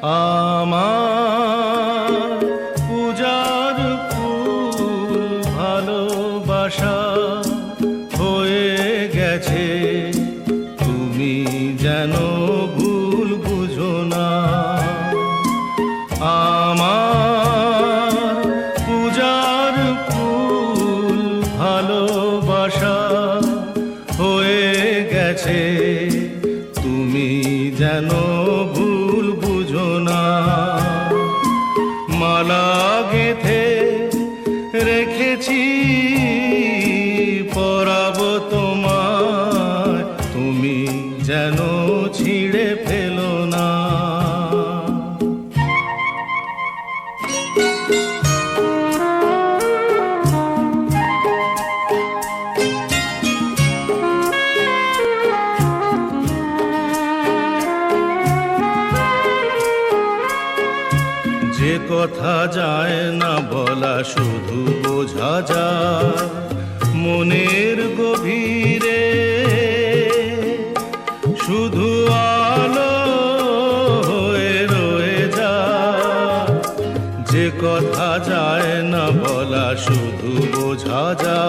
আমার পূজার ফুল ভালোবাসা হয়ে গেছে, তুমি যেন ভুল বুঝো না। আমার পূজার ফুল ভালোবাসা হয়ে গেছে, তুমি যেন ভুল বুঝো না। মালা গেঁথে রেখেছি পরাবো তোমায়, তুমি যেন ছিঁড়ে ফেলো না। যে কথা যায় না বলা শুধু বোঝা যায় মনের গভীরে, শুধু আলো হয়ে রয়ে যায়। যে কথা যায় না বলা শুধু বোঝা যায়